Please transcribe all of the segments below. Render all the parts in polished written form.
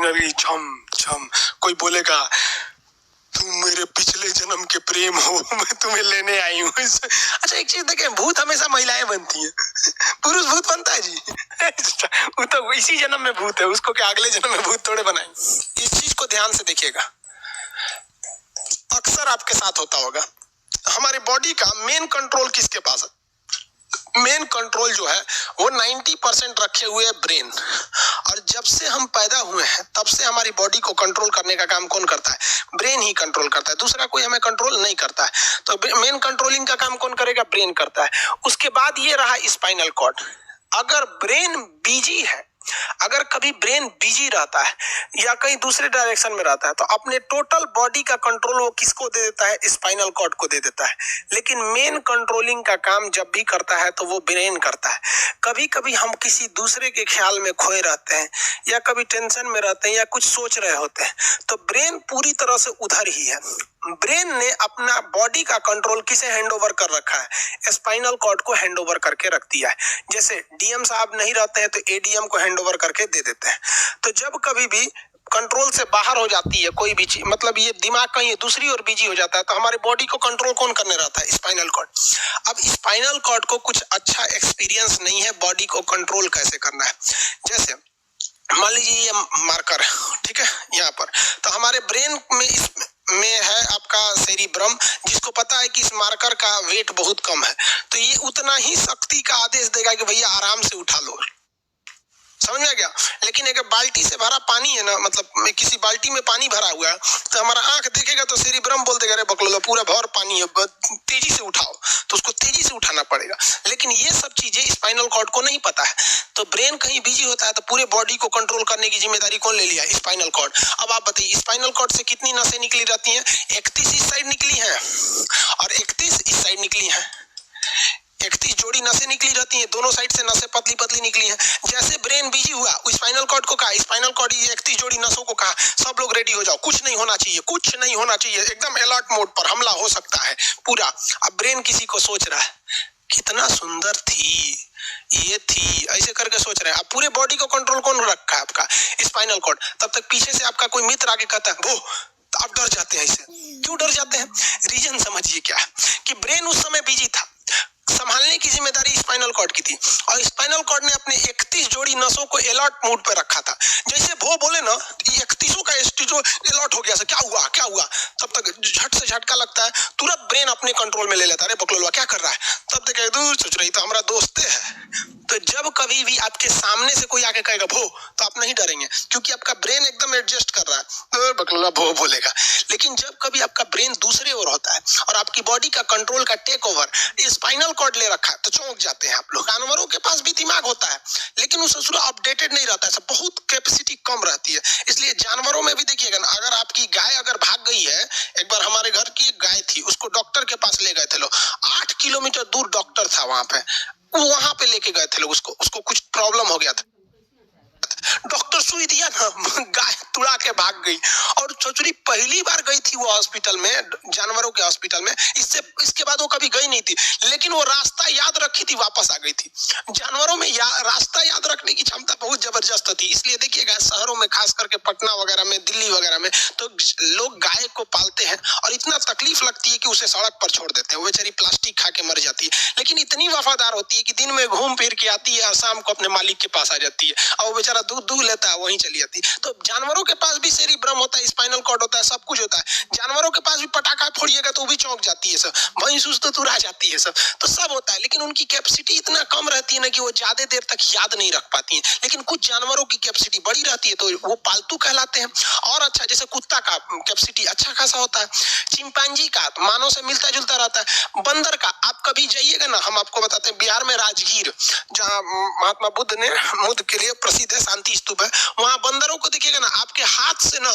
अभी छम छम कोई बोलेगा तुम मेरे पिछले जन्म के प्रेम हो, मैं तुम्हें लेने आई हूँ। अच्छा एक चीज देखें, भूत हमेशा महिलाएं बनती हैं, पुरुष भूत बनता है जी। वो तो इसी जन्म में भूत है, उसको क्या अगले जन्म में भूत थोड़े बनाएंगे। इस चीज को ध्यान से देखिएगा, अक्सर आपके साथ होता होगा। हमारे बॉडी का मेन कंट्रोल किसके पास है? मेन कंट्रोल जो है वो 90% रखे हुए है ब्रेन। और जब से हम पैदा हुए हैं तब से हमारी बॉडी को कंट्रोल करने का काम कौन करता है? ब्रेन ही कंट्रोल करता है, दूसरा कोई हमें कंट्रोल नहीं करता है। तो मेन कंट्रोलिंग का काम कौन करेगा? ब्रेन करता है। उसके बाद ये रहा स्पाइनल कॉर्ड। अगर ब्रेन बिजी है, अगर कभी ब्रेन बिजी रहता है या कहीं दूसरे डायरेक्शन में रहता है, तो अपने टोटल बॉडी का कंट्रोल वो किसको दे देता है? स्पाइनल कॉर्ड को दे देता है। लेकिन मेन कंट्रोलिंग का काम जब भी करता है तो वो ब्रेन करता है। कभी कभी हम किसी दूसरे के ख्याल में खोए रहते हैं या कभी टेंशन में रहते हैं या कुछ सोच रहे होते हैं, तो ब्रेन पूरी तरह से उधर ही है। ब्रेन ने अपना बॉडी का कंट्रोल किसे हैंड ओवर कर रखा है? स्पाइनल कॉर्ड को हैंड ओवर करके रख दिया है। जैसे डीएम साहब नहीं रहते हैं तो एडीएम को हैंड ओवर करके दे देते हैं। तो जब कभी भी कंट्रोल से बाहर हो जाती है कोई भी चीज, मतलब ये दिमाग कहीं दूसरी ओर बिजी हो जाता है, तो हमारे बॉडी को कंट्रोल कौन करने रहता है? Spinal cord. अब स्पाइनल कॉर्ड को कुछ अच्छा एक्सपीरियंस नहीं है बॉडी को कंट्रोल कैसे करना है। जैसे मान लीजिए ये मार्कर, ठीक है, यहाँ पर, तो हमारे ब्रेन में है आपका सेरिब्रम, जिसको पता है कि इस मार्कर का वेट बहुत कम है, तो ये उतना ही शक्ति का आदेश देगा कि भैया आराम से उठा लो। समझ में आ गया? लेकिन अगर बाल्टी से भरा पानी है ना, मतलब किसी बाल्टी में पानी भरा हुआ है, तो हमारा आंख देखेगा तो सेरिब्रम बोल देगा अरे बकलोला पूरा भर पानी है, तेजी से उठाओ, तो उसको तेजी से उठाना पड़ेगा। लेकिन ये सब चीजें स्पाइनल कॉर्ड को नहीं पता है, तो ब्रेन कहीं बिजी होता है तो पूरे बॉडी को कंट्रोल करने की जिम्मेदारी कौन ले लिया? Spinal cord. अब आप बताइए स्पाइनल कॉर्ड से कितनी नसें निकली रहती हैं? 31 इस साइड निकली है और 31 इस साइड निकली है। 31 जोड़ी नसें निकली रहती हैं, दोनों साइड से नसें पतली पतली निकली हैं। जैसे ब्रेन बिजी हुआ, स्पाइनल कॉर्ड को कहा, स्पाइनल कॉर्ड 31 जोड़ी नसों को कहा सब लोग रेडी हो जाओ, कुछ नहीं होना चाहिए, कुछ नहीं होना चाहिए, एकदम अलर्ट मोड पर, हमला हो सकता है पूरा। अब ब्रेन किसी को सोच रहा है कितना सुंदर थी ये थी, ऐसे करके सोच रहे हैं। अब पूरे बॉडी को कंट्रोल कौन रखा है? आपका स्पाइनल कॉर्ड। तब तक पीछे से आपका कोई मित्र आके कहता है वो, तो आप डर जाते हैं। इससे क्यों डर जाते हैं? रीजन समझिए क्या है कि ब्रेन उस समय बिजी था, संभालने की जिम्मेदारी स्पाइनल कॉर्ड की थी, और स्पाइनल कॉर्ड ने अपने 31 जोड़ी नसों को अलर्ट मोड पे रखा था। जैसे वो बोले ना 31 का स्टिजो अलर्ट हो गया, क्या हुआ क्या हुआ, तब तक झट से झटका लगता है, तुरंत ब्रेन अपने कंट्रोल में ले लेता है, अरे बकलोलवा क्या कर रहा है, तब देखे दूर सोच रही तो हमारा दोस्त है। तो जब कभी भी आपके सामने से कोई आके कहेगा भो, तो आप नहीं डरेंगे, क्योंकि आपका ब्रेन एकदम एडजस्ट कर रहा है, बकलोला भो बोलेगा। लेकिन जब कभी आपका ब्रेन दूसरे ओर होता है और आपकी बॉडी का कंट्रोल का टेक ओवर स्पाइनल कॉर्ड ले रखा है, तो चौंक जाते हैं आप लोग। जानवरों के पास भी दिमाग होता है, लेकिन वो ससुरा अपडेटेड नहीं रहता है, बहुत कैपेसिटी कम रहती है। इसलिए जानवरों में भी देखिएगा ना, अगर आपकी गाय अगर भाग गई है, एक बार हमारे घर की एक गाय थी, उसको डॉक्टर के पास ले गए थे लोग, 8 किलोमीटर दूर डॉक्टर था वहां पे लेके गए थे लोग, उसको कुछ प्रॉब्लम हो गया था, डॉक्टर सुई दिया ना, गाय तुड़ा के भाग गई। और छोचरी पहली बार गई थी वो हॉस्पिटल में, जानवरों के हॉस्पिटल में, इसके बाद वो कभी गई नहीं थी, लेकिन वो रास्ता याद रखी थी, वापस आ गई थी। जानवरों में रास्ता याद रखने की क्षमता बहुत जबरदस्त थी। इसलिए देखिएगा शहरों में, खास करके पटना वगैरह में, दिल्ली वगैरह में, तो लोग गाय को पालते हैं और इतना तकलीफ लगती है कि उसे सड़क पर छोड़ देते हैं, वो बेचारी प्लास्टिक खा के मर जाती है, लेकिन इतनी वफादार होती है कि दिन में घूम फिर के आती है और शाम को अपने मालिक के पास आ जाती है, और वो बेचारा दूध लेता है वहीं चली जाती है। तो जानवरों के पास भी सेरिब्रम होता है, स्पाइनल कॉर्ड होता है, सब कुछ होता है। जानवरों के पास भी पटाखा फोड़िएगा तो वो भी चौंक जाती है सब, भैंस तो तुरा जाती है सब, तो सब होता है। लेकिन उनकी कैपेसिटी इतना कम रहती है ना कि वो ज्यादा देर तक याद नहीं रख पाती है। लेकिन कुछ जानवरों की कैपेसिटी बड़ी रहती है, तो वो पालतू कहलाते हैं। और अच्छा, जैसे कुत्ता का कैपेसिटी अच्छा खासा होता है, चिंपांजी का मानव से मिलता जुलता रहता है, बंदर का आप कभी जाइएगा ना, हम आपको बताते हैं, बिहार में राजगीर, जहाँ महात्मा बुद्ध के लिए प्रसिद्ध है, शांति स्तूप है, वहां बंदरों को देखिएगा ना, आपके हाथ से ना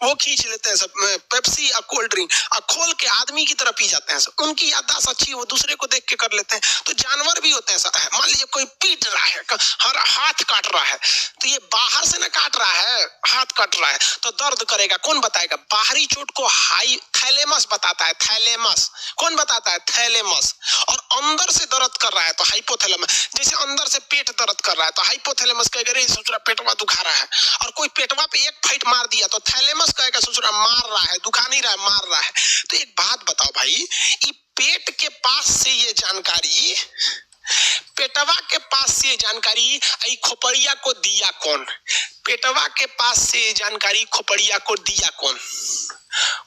वो खींच लेते हैं सब, पेप्सी या कोल्ड ड्रिंक, और खोल के आदमी की तरह पी जाते हैं सब। उनकी याददाश्त अच्छी है, वो दूसरे को देख के कर लेते हैं। तो जानवर भी होते हैं ऐसा है, मान लीजिए कोई पीट रहा है, हर हाथ काट रहा है, तो ये बाहर से ना काट रहा है, हाथ कट रहा है तो दर्द करेगा, कौन बताएगा? बाहरी चोट को हाई थैलेमस बताता है, थैलेमस। कौन बताता है? थैलेमस। और अंदर से दर्द कर रहा है तो हाइपोथैलेमस। जैसे अंदर से पेट दर्द कर रहा है तो हाइपोथैलेमस कहेगा रे ससुरा पेटवा दुखा रहा है, और कोई पेटवा पे एक फाइट मार दिया तो थैलेमस कहेगा ससुरा मार रहा है, दुखा नहीं रहा है, मार रहा है। तो एक बात बताओ भाई, ये पेट के पास से ये जानकारी, पेटवा के पास से जानकारी आई खोपड़िया को दिया कौन? पेटवा के पास से जानकारी खोपड़िया को दिया कौन?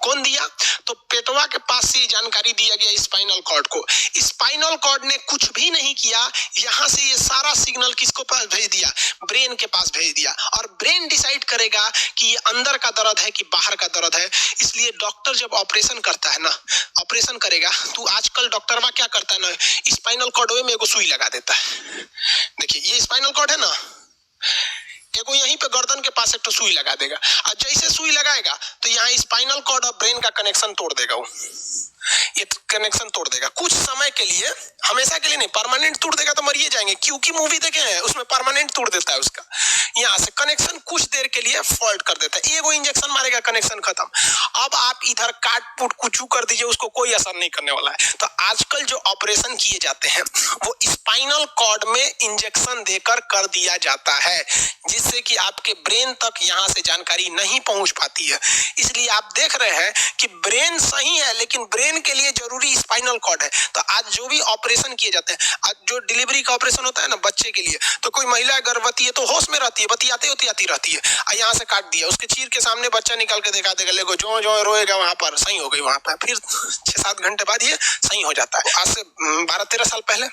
कौन दिया? तो पेटवा के पास से जानकारी दिया गया स्पाइनल कॉर्ड को। स्पाइनल कॉर्ड ने कुछ भी नहीं किया, यहां से ये सारा सिग्नल किसको पास भेज दिया? ब्रेन के पास भेज दिया। और ब्रेन डिसाइड करेगा कि ये अंदर का दर्द है कि बाहर का दर्द है। इसलिए डॉक्टर जब ऑपरेशन करता है ना, ऑपरेशन करेगा तो आजकल डॉक्टरवा क्या करता है ना, स्पाइनल कॉर्ड में एगो सुई लगा देता है। देखिए ये स्पाइनल कॉर्ड है ना, एगो यहीं पे गर्दन के पास एक तो सुई लगा देगा, और जैसे सुई लगाएगा तो यहाँ स्पाइनल कॉर्ड और ब्रेन का कनेक्शन तोड़ देगा। वो ये कनेक्शन तोड़ देगा कुछ समय के लिए, हमेशा के लिए नहीं, परमानेंट तोड़ देगा तो मरिए जाएंगे। क्योंकि मूवी देखे हैं उसमें परमानेंट तोड़ देता है उसका, यहाँ से कनेक्शन कुछ देर के लिए फॉल्ट कर देता है, एगो इंजेक्शन मारेगा कनेक्शन खत्म। अब आप इधर काट पुट कुछ कर दीजिए, उसको कोई असर नहीं करने वाला है। तो आजकल जो ऑपरेशन किए जाते हैं वो स्पाइनल कॉर्ड में इंजेक्शन देकर कर दिया जाता है, जिससे कि आपके ब्रेन तक यहाँ से जानकारी नहीं पहुंच पाती है। इसलिए आप देख रहे हैं कि ब्रेन सही है लेकिन ब्रेन के लिए जरूरी स्पाइनल कॉर्ड है। तो आज जो भी ऑपरेशन किए जाते हैं, आज जो डिलीवरी का ऑपरेशन होता है ना बच्चे के लिए, तो कोई महिला गर्भवती है तो होश में रहती है, बतियाते होती रहती है, यहाँ से काट दिया, उसके चीर के सामने बच्चा निकाल के दिखा देगा, लेको जो जो रोएगा वहां पर सही हो गई, वहां पर फिर 6-7 घंटे बाद ये सही हो जाता है। आज से 12-13 साल पहले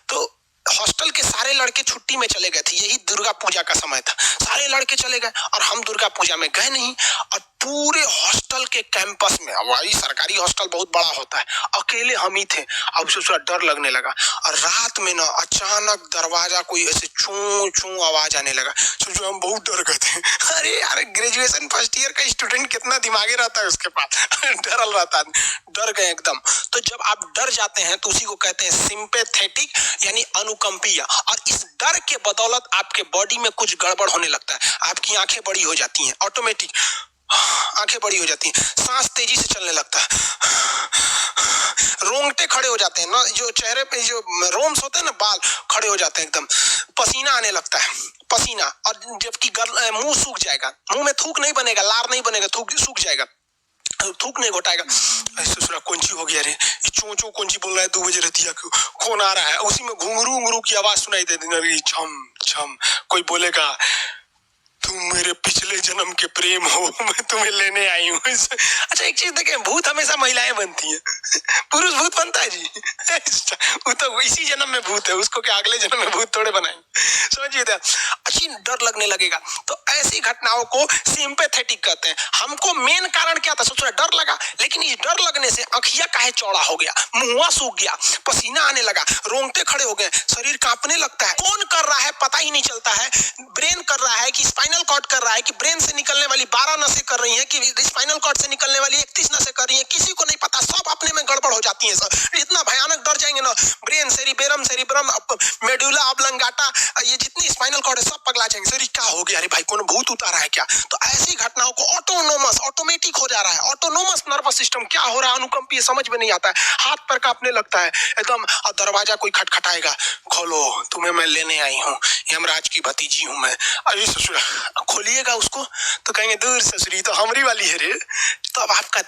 तो हॉस्टल के सारे लड़के छुट्टी में चले गए थे, यही दुर्गा पूजा का समय था, सारे लड़के चले गए और हम दुर्गा पूजा में गए नहीं। और पूरे हॉस्टल के कैंपस में, वही सरकारी हॉस्टल बहुत बड़ा होता है, अकेले हम ही थे। अब उसका डर लगने लगा और रात में ना अचानक दरवाजा कोई ऐसे चू चू आवाज आने लगा, सोचो हम बहुत डर गए थे। अरे यार ग्रेजुएशन फर्स्ट ईयर का स्टूडेंट कितना दिमागी रहता है उसके पास, डरल रहता है, डर गए एकदम। तो जब आप डर जाते हैं तो उसी को कहते हैं सिंपैथेटिक यानी अनुकंपीय, और इस डर के बदौलत आपके बॉडी में कुछ गड़बड़ होने लगता है, आपकी आंखें बड़ी हो जाती हैं, ऑटोमेटिक आंखें बड़ी हो जाती हैं, सांस तेजी से चलने लगता है, रोंगटे खड़े हो जाते हैं ना, जो चेहरे पे जो रोम्स होते हैं ना, बाल खड़े हो जाते हैं एकदम, पसीना आने लगता है, पसीना, और जबकि मुंह सूख जाएगा, मुंह में थूक नहीं बनेगा, लार नहीं बनेगा, थूक सूख जाएगा, थूक नहीं घोटाएगा। ससुरा कौन-सी हो गया रे, ये चों चों कौन-सी बोल रहा है 2 बजे रातिया को, कौन आ रहा है? उसी में घुंघरू की आवाज सुनाई देती है, छम छम, कोई बोलेगा तुम मेरे पिछले जन्म के प्रेम हो, मैं तुम्हें लेने आई हूँ। अच्छा एक चीज देखें, भूत हमेशा महिलाएं बनती हैं, पुरुष भूत बनता है जी? वो तो इसी जन्म में भूत है, उसको क्या अगले जन्म में भूत थोड़े बनाएंगे, समझिए। अच्छी डर लगने लगेगा, तो ऐसी घटनाओं को सिंपैथेटिक कहते हैं। हमको मेन कारण क्या था? सोचो डर लगा, लेकिन इस डर लगने से आंखिया काहे चौड़ा हो गया, मुंह सूख गया, पसीना आने लगा, रोंगटे खड़े हो गए, शरीर कांपने लगता है। कौन कर रहा है पता ही नहीं चलता है, ब्रेन कर रहा है कि स्पाइनल कॉर्ड कर रहा है कि ब्रेन से निकलने वाली 12 नसें कर रही हैं कि स्पाइनल कॉर्ड से निकलने वाली 31 नसें कर रही हैं, किसी को नहीं पता, सब अपने में गड़बड़ हो जाती है। सब इतना भयानक डर जाएंगे ना, ब्रेन, सेरिब्रम, मेडुला ऑब्लंगाटा, ये जितनी स्पाइनल कॉर्ड है सब पगला जाएंगे। सर क्या हो गया, अरे भाई कौन भूत उतारा है क्या? तो ऐसी घटनाओं को ऑटोमेटिक हो जा रहा है, ऑटोनोमस नर्वस सिस्टम क्या हो रहा है, अनुकंपीय, समझ में नहीं आता है, हाथ पर कांपने लगता है एकदम। दरवाजा कोई खटखटाएगा, खोलो तुम्हें मैं लेने आई हूँ, यमराज की भतीजी हूँ मैं। अरे ससुरा खोलिएगा उसको तो कहेंगे दूर ससुरी तो हमरी वाली है रे, तब आपका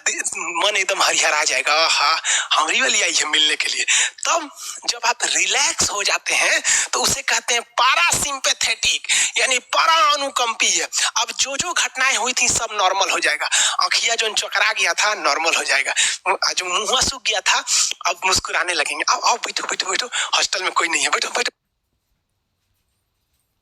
मन एकदम हरिहरा जाएगा, हाँ हमरी वाली आई है मिलने के लिए। तब जब आप रिलैक्स हो जाते हैं तो उसे कहते हैं पारासिम्पैथेटिक यानी परा अनुकंपीय। अब जो जो घटनाएं हुई थी सब नॉर्मल हो जाएगा, आंखिया जो चकरा गया था नॉर्मल हो जाएगा, जो मुंह सूख गया था अब मुस्कुराने लगेंगे। अब बैठो बैठो बैठो, हॉस्टल में कोई नहीं है, बैठो बैठो।